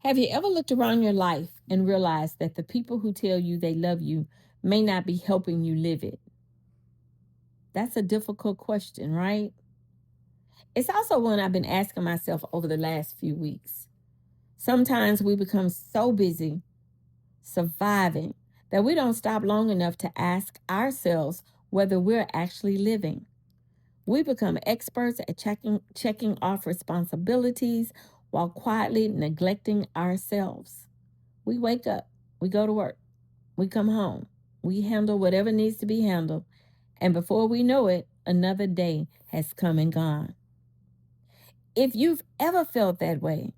Have you ever looked around your life and realized that the people who tell you they love you may not be helping you live it? That's a difficult question, right? It's also one I've been asking myself over the last few weeks. Sometimes we become so busy surviving that we don't stop long enough to ask ourselves whether we're actually living. We become experts at checking off responsibilities while quietly neglecting ourselves. We wake up, we go to work, we come home, we handle whatever needs to be handled, and before we know it, another day has come and gone. If you've ever felt that way,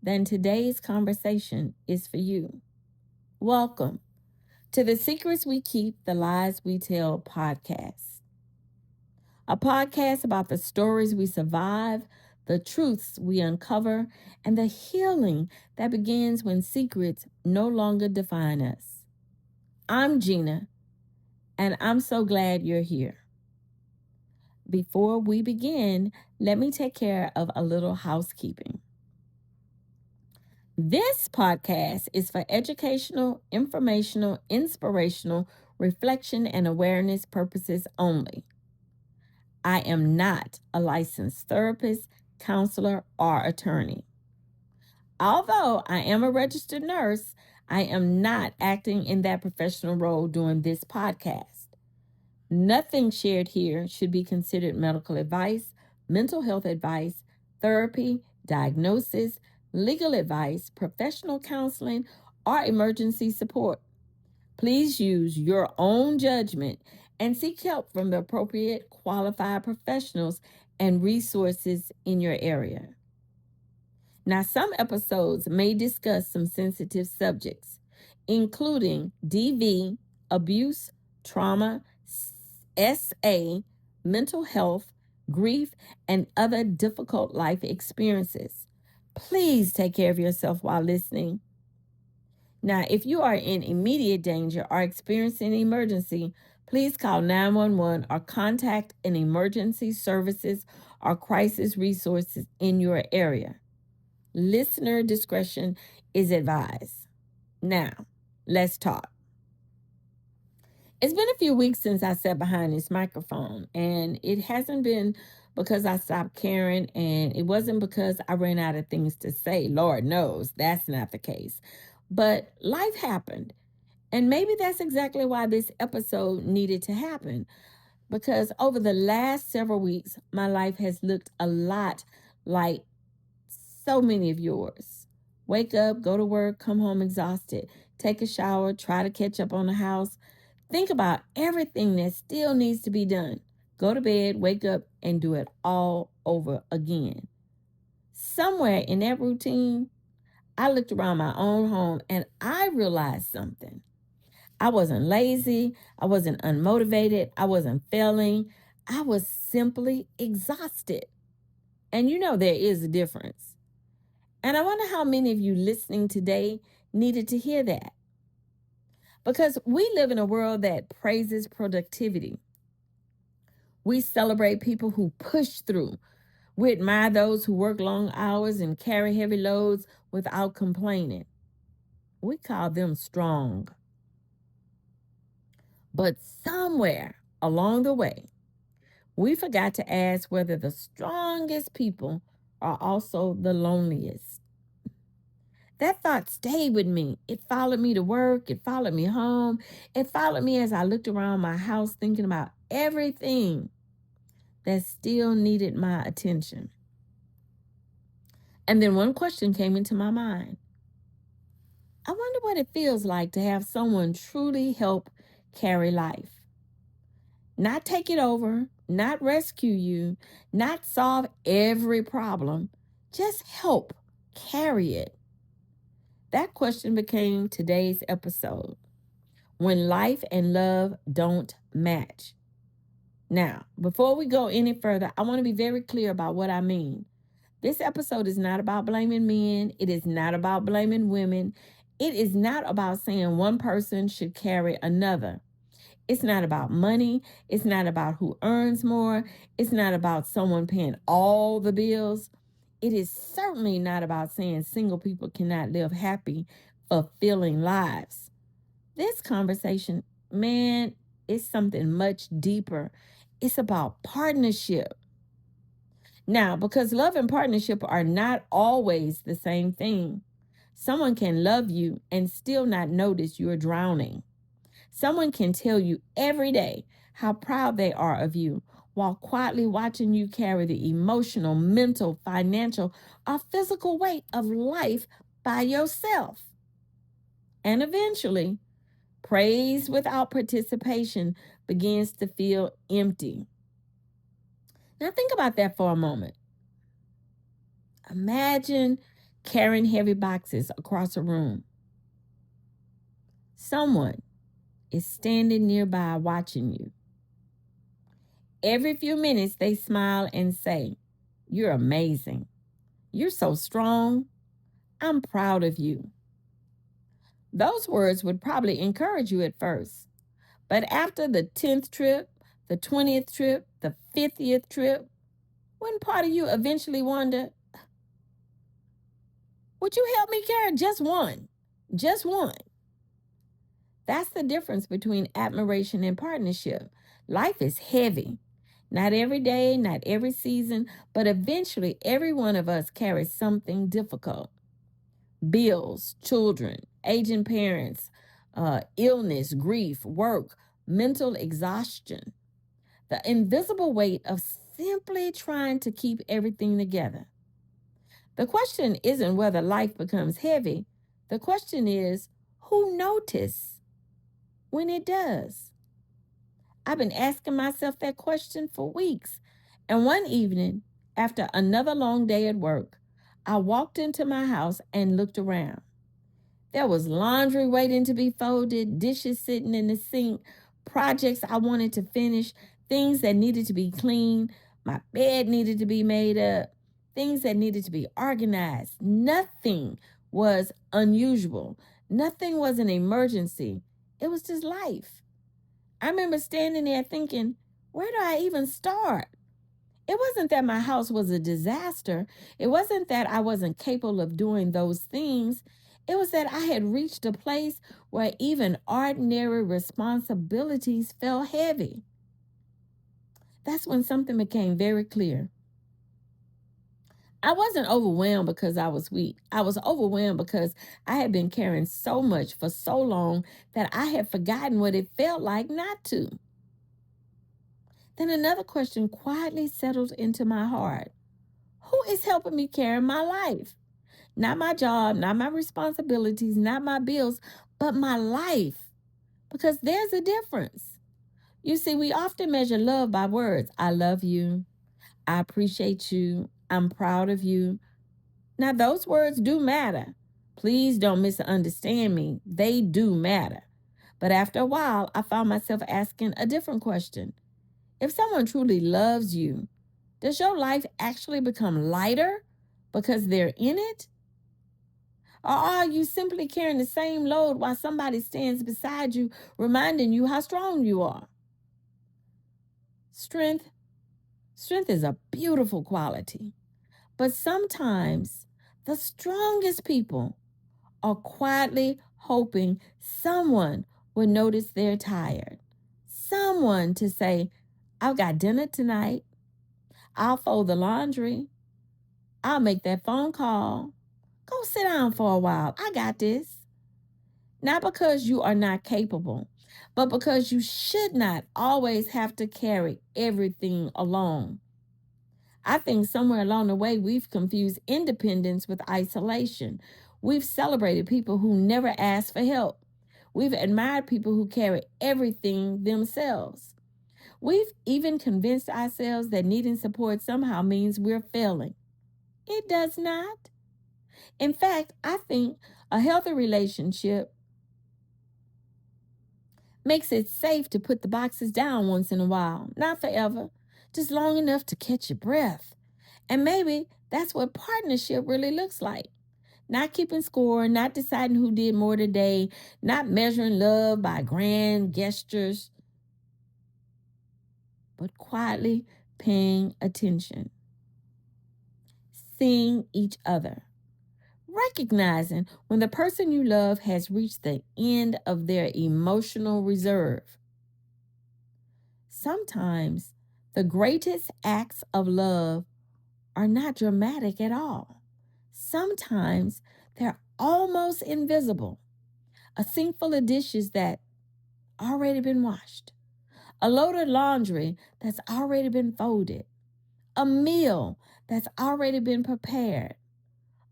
then today's conversation is for you. Welcome to the Secrets We Keep, the Lies We Tell podcast, a podcast about the stories we survive, the truths we uncover, and the healing that begins when secrets no longer define us. I'm Gina, and I'm so glad you're here. Before we begin, let me take care of a little housekeeping. This podcast is for educational, informational, inspirational, reflection, and awareness purposes only. I am not a licensed therapist, counselor, or attorney. Although I am a registered nurse, I am not acting in that professional role during this podcast. Nothing shared here should be considered medical advice, mental health advice, therapy, diagnosis, legal advice, professional counseling, or emergency support. Please use your own judgment and seek help from the appropriate qualified professionals and resources in your area. Now, some episodes may discuss some sensitive subjects, including DV, abuse, trauma, SA, mental health, grief, and other difficult life experiences. Please take care of yourself while listening. Now, if you are in immediate danger or experiencing an emergency, please call 911 or contact an emergency services or crisis resources in your area. Listener discretion is advised. Now, let's talk. It's been a few weeks since I sat behind this microphone, and it hasn't been because I stopped caring, and it wasn't because I ran out of things to say. Lord knows that's not the case. But life happened, and maybe that's exactly why this episode needed to happen. Because over the last several weeks, my life has looked a lot like so many of yours. Wake up, go to work, come home exhausted, take a shower, try to catch up on the house. Think about everything that still needs to be done. Go to bed, wake up, and do it all over again. Somewhere in that routine, I looked around my own home and I realized something. I wasn't lazy, I wasn't unmotivated, I wasn't failing. I was simply exhausted. And you know there is a difference. And I wonder how many of you listening today needed to hear that. Because we live in a world that praises productivity. We celebrate people who push through. We admire those who work long hours and carry heavy loads without complaining. We call them strong. But somewhere along the way, we forgot to ask whether the strongest people are also the loneliest. That thought stayed with me. It followed me to work. It followed me home. It followed me as I looked around my house thinking about everything that still needed my attention. And then one question came into my mind. I wonder what it feels like to have someone truly help carry life. Not take it over, not rescue you, not solve every problem, just help carry it. That question became today's episode. When life and love don't match. Now, before we go any further, I want to be very clear about what I mean. This episode is not about blaming men. It is not about blaming women. It is not about saying one person should carry another. It's not about money. It's not about who earns more. It's not about someone paying all the bills. It is certainly not about saying single people cannot live happy, fulfilling lives. This conversation, man, is something much deeper. It's about partnership. Now, because love and partnership are not always the same thing, someone can love you and still not notice you're drowning. Someone can tell you every day how proud they are of you while quietly watching you carry the emotional, mental, financial, or physical weight of life by yourself. And eventually, praise without participation begins to feel empty. Now, think about that for a moment. Imagine carrying heavy boxes across a room. Someone is standing nearby watching you. Every few minutes, they smile and say, "You're amazing. You're so strong. I'm proud of you." Those words would probably encourage you at first. But after the 10th trip, the 20th trip, the 50th trip, wouldn't part of you eventually wonder, would you help me carry just one? Just one. That's the difference between admiration and partnership. Life is heavy. Not every day, not every season, but eventually every one of us carries something difficult. Bills, children, aging parents, illness, grief, work, mental exhaustion. The invisible weight of simply trying to keep everything together. The question isn't whether life becomes heavy. The question is, who notices when it does? I've been asking myself that question for weeks. And one evening, after another long day at work, I walked into my house and looked around. There was laundry waiting to be folded, dishes sitting in the sink, projects I wanted to finish, things that needed to be cleaned, my bed needed to be made up, things that needed to be organized. Nothing was unusual. Nothing was an emergency. It was just life. I remember standing there thinking, where do I even start? It wasn't that my house was a disaster. It wasn't that I wasn't capable of doing those things. It was that I had reached a place where even ordinary responsibilities felt heavy. That's when something became very clear. I wasn't overwhelmed because I was weak. I was overwhelmed because I had been carrying so much for so long that I had forgotten what it felt like not to. Then another question quietly settled into my heart. Who is helping me carry my life? Not my job, not my responsibilities, not my bills, but my life. Because there's a difference. You see, we often measure love by words. I love you. I appreciate you. I'm proud of you. Now, those words do matter. Please don't misunderstand me. They do matter. But after a while, I found myself asking a different question. If someone truly loves you, does your life actually become lighter because they're in it? Or are you simply carrying the same load while somebody stands beside you, reminding you how strong you are? Strength, strength is a beautiful quality, but sometimes the strongest people are quietly hoping someone will notice they're tired. Someone to say, I've got dinner tonight. I'll fold the laundry. I'll make that phone call. Go sit down for a while. I got this. Not because you are not capable, but because you should not always have to carry everything alone. I think somewhere along the way, we've confused independence with isolation. We've celebrated people who never asked for help. We've admired people who carry everything themselves. We've even convinced ourselves that needing support somehow means we're failing. It does not. In fact, I think a healthy relationship makes it safe to put the boxes down once in a while, not forever, just long enough to catch your breath. And maybe that's what partnership really looks like. Not keeping score, not deciding who did more today, not measuring love by grand gestures, but quietly paying attention. seeing each other, recognizing when the person you love has reached the end of their emotional reserve. Sometimes the greatest acts of love are not dramatic at all. Sometimes they're almost invisible. A sink full of dishes that already been washed, a load of laundry that's already been folded, a meal that's already been prepared,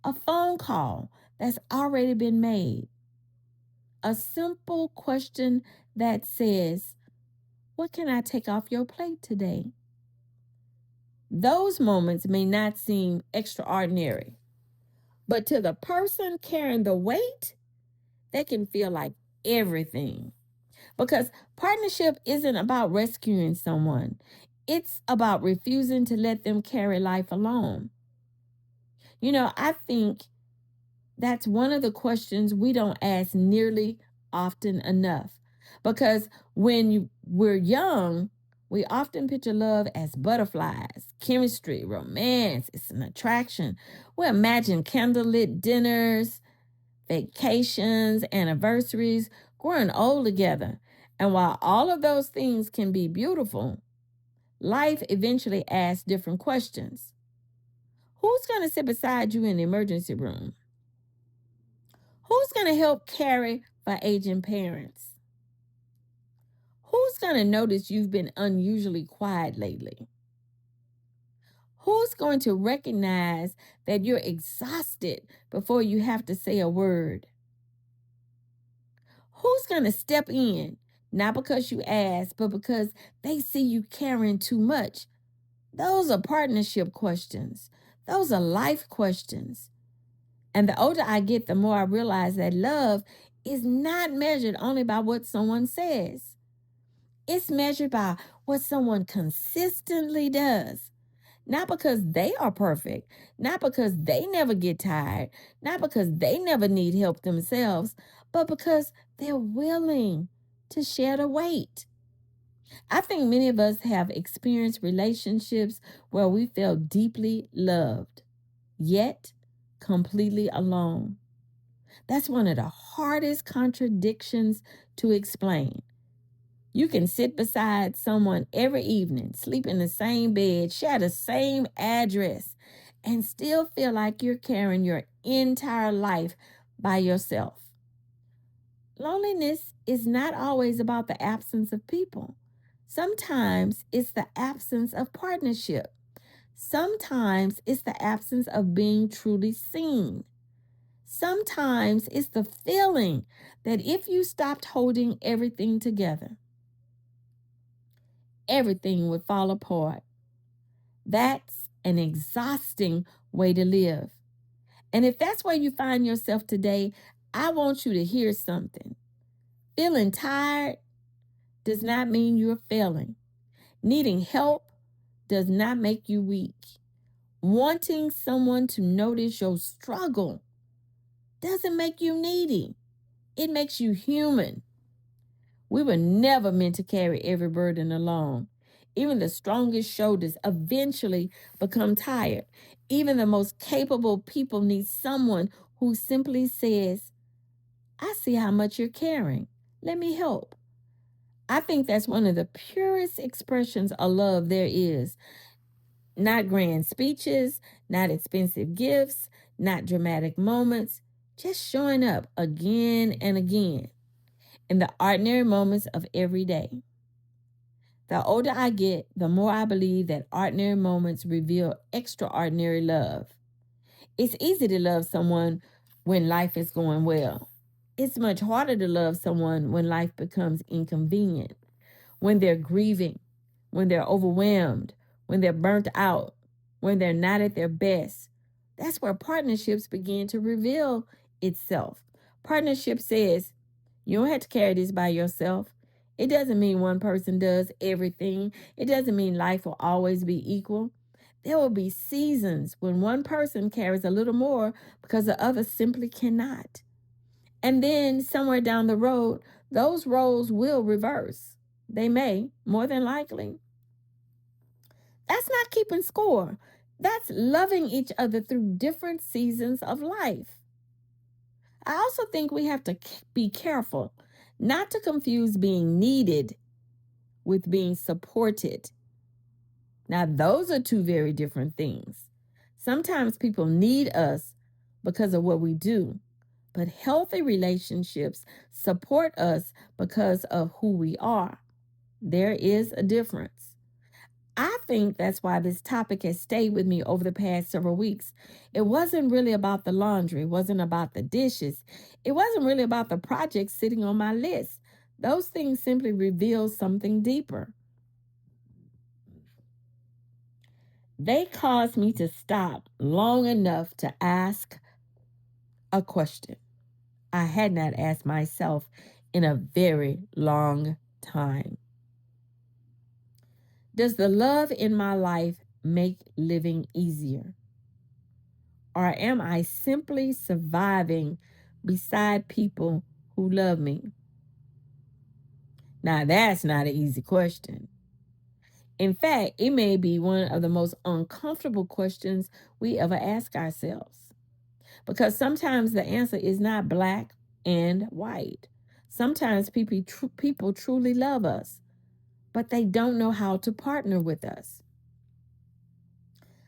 a phone call that's already been made, a simple question that says, "What can I take off your plate today?" Those moments may not seem extraordinary, but to the person carrying the weight, they can feel like everything. Because partnership isn't about rescuing someone, it's about refusing to let them carry life alone. I think that's one of the questions we don't ask nearly often enough. Because we're young, we often picture love as butterflies, chemistry, romance, it's an attraction. We imagine candlelit dinners, vacations, anniversaries, growing old together. And while all of those things can be beautiful, life eventually asks different questions. Who's going to sit beside you in the emergency room? Who's going to help carry for aging parents? Who's going to notice you've been unusually quiet lately? Who's going to recognize that you're exhausted before you have to say a word? Who's going to step in, not because you asked, but because they see you carrying too much? Those are partnership questions. Those are life questions. And the older I get, the more I realize that love is not measured only by what someone says. It's measured by what someone consistently does. Not because they are perfect, not because they never get tired, not because they never need help themselves, but because they're willing to share the weight. I think many of us have experienced relationships where we felt deeply loved, yet completely alone. That's one of the hardest contradictions to explain. You can sit beside someone every evening, sleep in the same bed, share the same address, and still feel like you're carrying your entire life by yourself. Loneliness is not always about the absence of people. Sometimes it's the absence of partnership. Sometimes it's the absence of being truly seen. Sometimes it's the feeling that if you stopped holding everything together, everything would fall apart. That's an exhausting way to live. And if that's where you find yourself today, I want you to hear something. Feeling tired does not mean you're failing. Needing help does not make you weak. Wanting someone to notice your struggle doesn't make you needy. It makes you human. We were never meant to carry every burden alone. Even the strongest shoulders eventually become tired. Even the most capable people need someone who simply says, "I see how much you're carrying. Let me help." I think that's one of the purest expressions of love there is. Not grand speeches, not expensive gifts, not dramatic moments, just showing up again and again in the ordinary moments of every day. The older I get, the more I believe that ordinary moments reveal extraordinary love. It's easy to love someone when life is going well. It's much harder to love someone when life becomes inconvenient, when they're grieving, when they're overwhelmed, when they're burnt out, when they're not at their best. That's where partnerships begin to reveal itself. Partnership says, you don't have to carry this by yourself. It doesn't mean one person does everything. It doesn't mean life will always be equal. There will be seasons when one person carries a little more because the other simply cannot. And then somewhere down the road, those roles will reverse. They may, more than likely. That's not keeping score. That's loving each other through different seasons of life. I also think we have to be careful not to confuse being needed with being supported. Now, those are two very different things. Sometimes people need us because of what we do, but healthy relationships support us because of who we are. There is a difference. I think that's why this topic has stayed with me over the past several weeks. It wasn't really about the laundry, it wasn't about the dishes, it wasn't really about the projects sitting on my list. Those things simply reveal something deeper. They caused me to stop long enough to ask a question I had not asked myself in a very long time. Does the love in my life make living easier? Or am I simply surviving beside people who love me? Now, that's not an easy question. In fact, it may be one of the most uncomfortable questions we ever ask ourselves. Because sometimes the answer is not black and white. Sometimes people truly love us, but they don't know how to partner with us.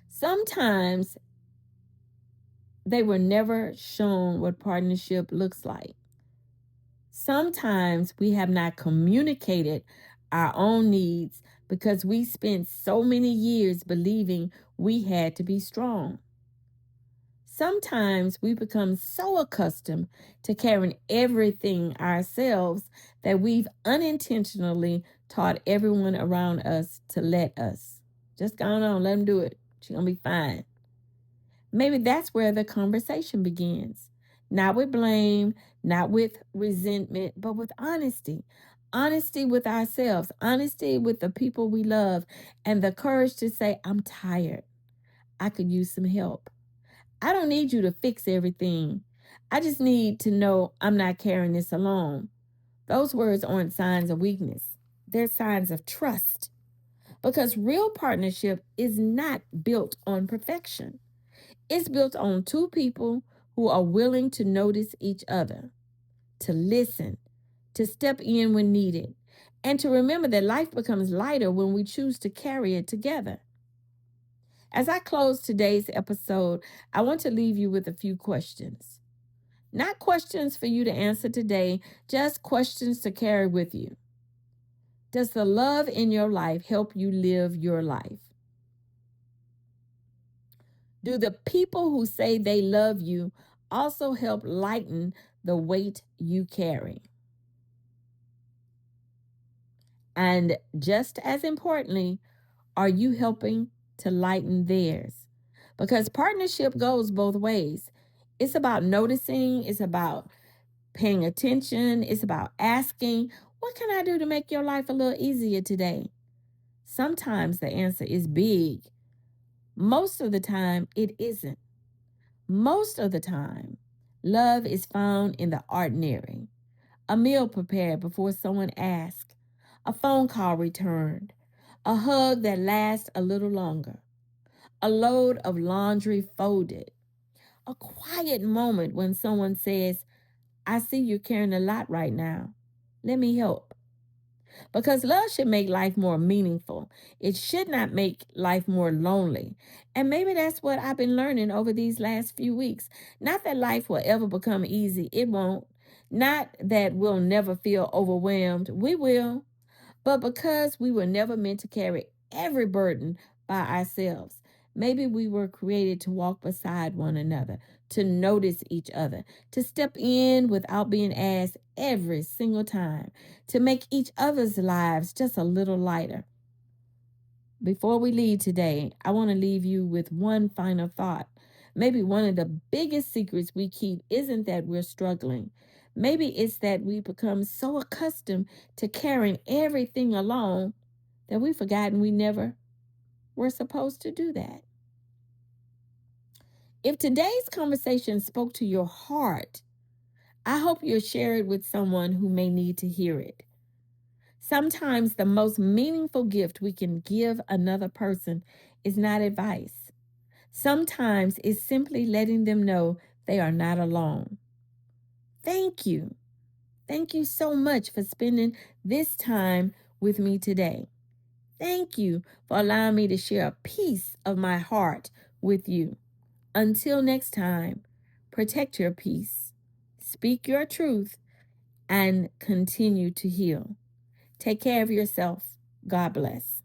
Sometimes they were never shown what partnership looks like. Sometimes we have not communicated our own needs because we spent so many years believing we had to be strong. Sometimes we become so accustomed to carrying everything ourselves that we've unintentionally taught everyone around us to let us. Just go on, let them do it. She's going to be fine. Maybe that's where the conversation begins. Not with blame, not with resentment, but with honesty. Honesty with ourselves, honesty with the people we love, and the courage to say, I'm tired. I could use some help. I don't need you to fix everything. I just need to know I'm not carrying this alone. Those words aren't signs of weakness, they're signs of trust. Because real partnership is not built on perfection. It's built on two people who are willing to notice each other, to listen, to step in when needed, and to remember that life becomes lighter when we choose to carry it together. As I close today's episode, I want to leave you with a few questions. Not questions for you to answer today, just questions to carry with you. Does the love in your life help you live your life? Do the people who say they love you also help lighten the weight you carry? And just as importantly, are you helping to lighten theirs? Because partnership goes both ways. It's about noticing, it's about paying attention, it's about asking, what can I do to make your life a little easier today? Sometimes the answer is big. Most of the time, it isn't. Most of the time, love is found in the ordinary. A meal prepared before someone asks, a phone call returned, a hug that lasts a little longer, a load of laundry folded, a quiet moment when someone says, I see you're carrying a lot right now. Let me help. Because love should make life more meaningful. It should not make life more lonely. And maybe that's what I've been learning over these last few weeks. Not that life will ever become easy, it won't. Not that we'll never feel overwhelmed, we will. But because we were never meant to carry every burden by ourselves, maybe we were created to walk beside one another, to notice each other, to step in without being asked every single time, to make each other's lives just a little lighter. Before we leave today, I want to leave you with one final thought. Maybe one of the biggest secrets we keep isn't that we're struggling. Maybe it's that we become so accustomed to carrying everything alone that we've forgotten we never were supposed to do that. If today's conversation spoke to your heart, I hope you'll share it with someone who may need to hear it. Sometimes the most meaningful gift we can give another person is not advice. Sometimes it's simply letting them know they are not alone. Thank you. Thank you so much for spending this time with me today. Thank you for allowing me to share a piece of my heart with you. Until next time, protect your peace, speak your truth, and continue to heal. Take care of yourself. God bless.